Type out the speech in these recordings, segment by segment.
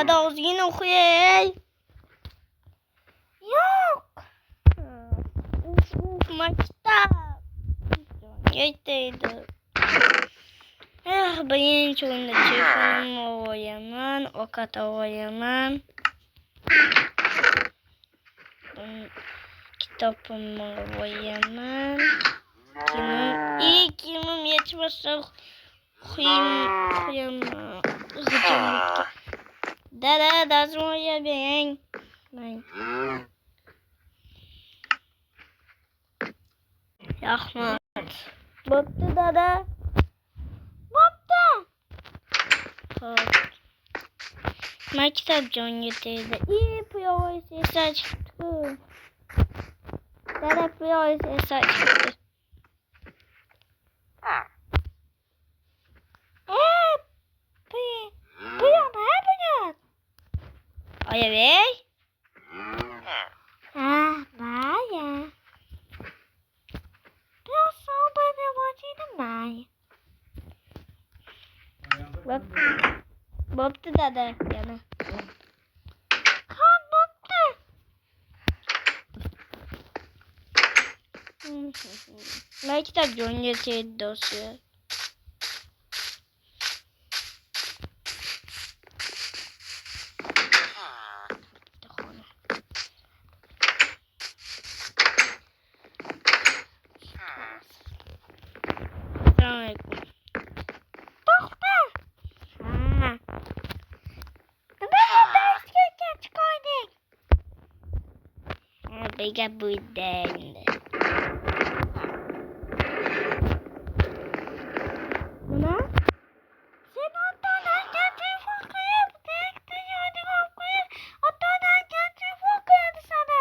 Dada ozgin o'qiyay. Yo'q. Maktab. Yetdi. Birinchi o'rinda telefonimni olaman, ovqat olaman. Kitobimni olaman. Kimim yetmasa qo'yaman. Dada, dazmoya bering. Rahmat. Bo'pti, dada. Bo'pti. Xo'p. Maktab jonga tegdi. Piyoz esa chiqdi. Dada piyoz esa chiqdi. Oya bey. Maya. Biraz sohbete başladım Maya. Bo'pti dada yana. Bo'pti. Maktab jonga tegdi do'stlar. Bega buydaydı. Buna? Sen otadan telefon koyup, otadan telefon koyuyordu sana.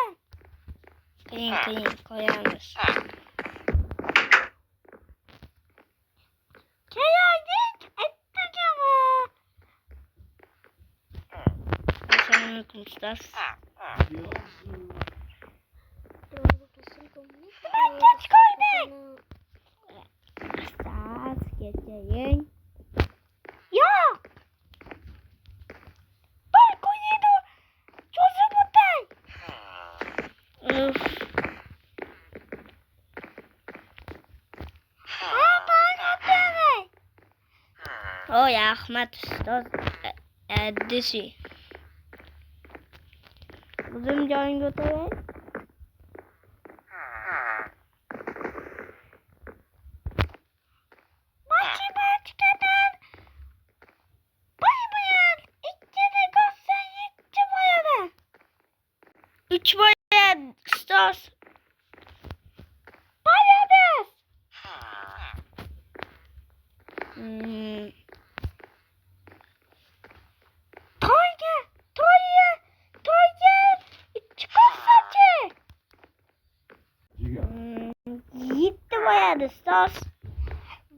Koyarız. Koyardık, ettik ama. Sen konuşlar. Geç koyduk. Sas geçeyim. Yok. Ben koydum. Çocuğum buradayım. Uf. Ben buradayım. Oy Ahmet Usta. Dişi. Bizim can götüreyim. Üç boya stos. Patates. Toya. Çikolatacı. Gitti boyadı stos.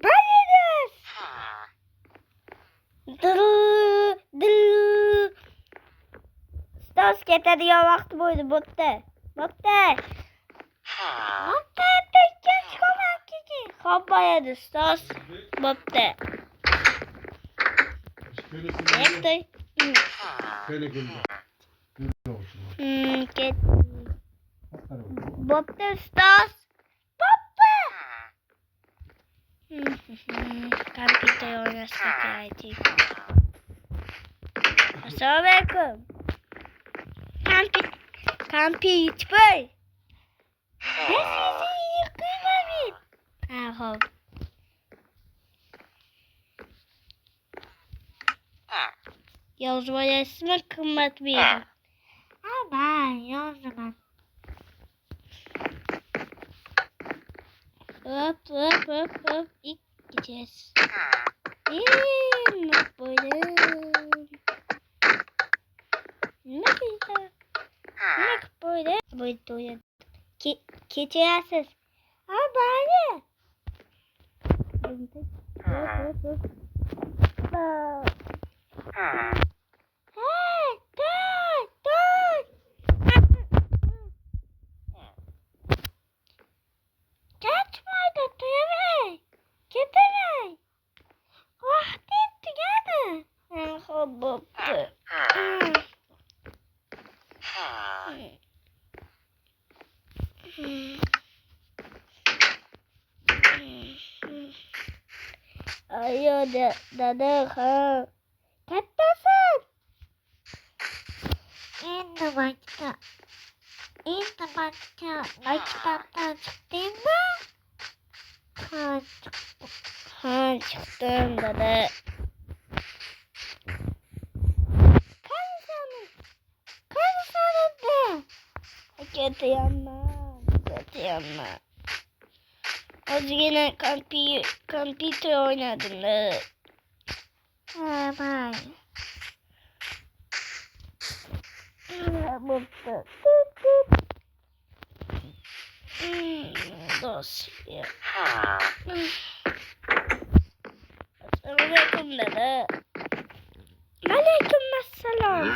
Patates. Stos getiriyor vakti buydu botta. Tekken çıkamak kiki. Kabaya stos. Botta. Ekti. Şöyle gülme. Botta stos. Computer oynasak geldi. Assalamualaikum. Computer. Ben sizi yıkayayım. Hop. Yazma resmi kımmet bir yerim. Ben yazmam. Hop. İlk gideceğiz. Böyle. Keçeyesiz. Böyle. Vakti geldi. Ayo dada ha. Kattasan. Endi maktabdan chiqdingmi? Ha, chiqdim dada. Ketyapman. Ozgina kompyuter o'ynadim. Ha, mayli. Bo'pti. Dosya. Assalomu alaykum dada. Alaykum assalom.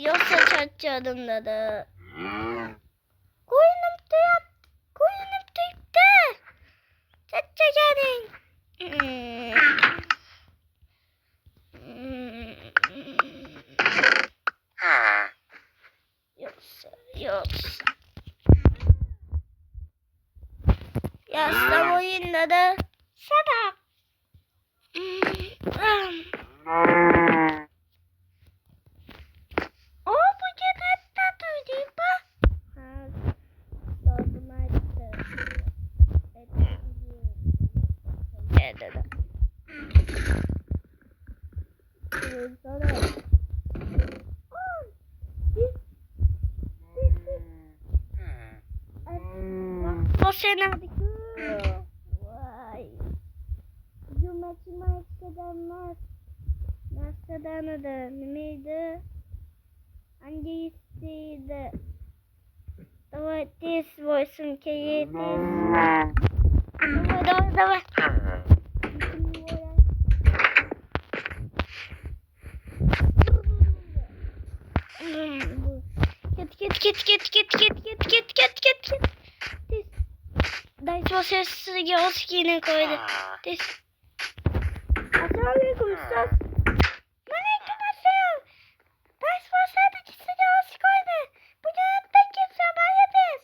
Yo'qsa charchadim dada. Ko'nglim tuyibdi. Charchaganing. Yo'qsa. Yastam o'yin dada. Sabaq. Bugün hatta duydun mu? Ha, doğdum ayıttı. Gel dada. Boşanmadık. Vay. Matematikten nasıldan nemeydi? Hangisiydi? Давай тест 8 кей тест. Давай. Git. Дай sesini oskine koydu. Assalamualaikum Ustaz. Waalaikumsalam. Дай sesini oskine koydu. Bugün hatta kimse mayonez.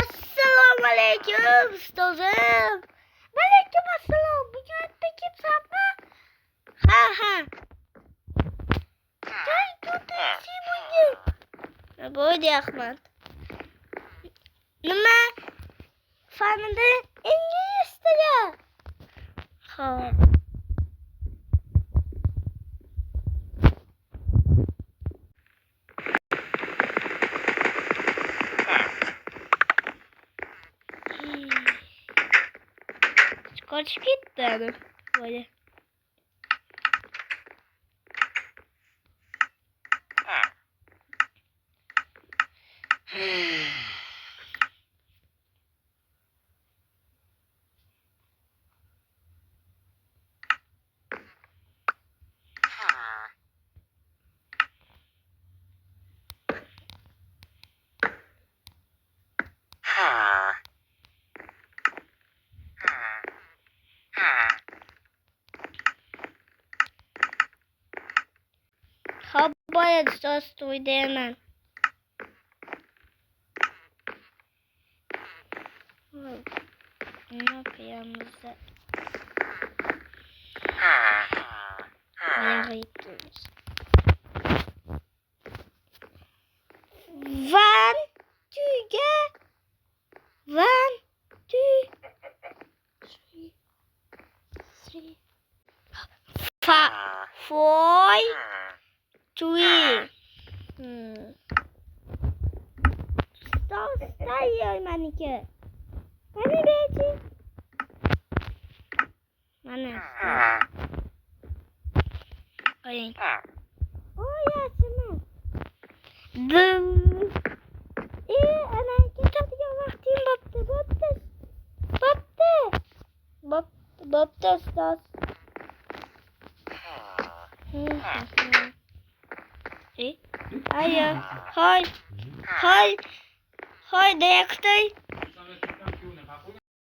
Assalamualaikum Ustazım. Waalaikumsalam. Bugün hatta kimse yapma. Ha. Böyle Ahmet. Nima? Fanida İngiliz tili. Xo'p. Qochib ketdi. Böyle. Havaya dostuydu hemen. Ne yapıyoruz da? Nereye gidiyoruz? 1, 2, 3, 4, 3. Stay manike. Mana beci? Mana? Ayın. Oh ya sana. Ana ketadiga vaqtim bo'pti ustoz. Ayo, hoy, direktor.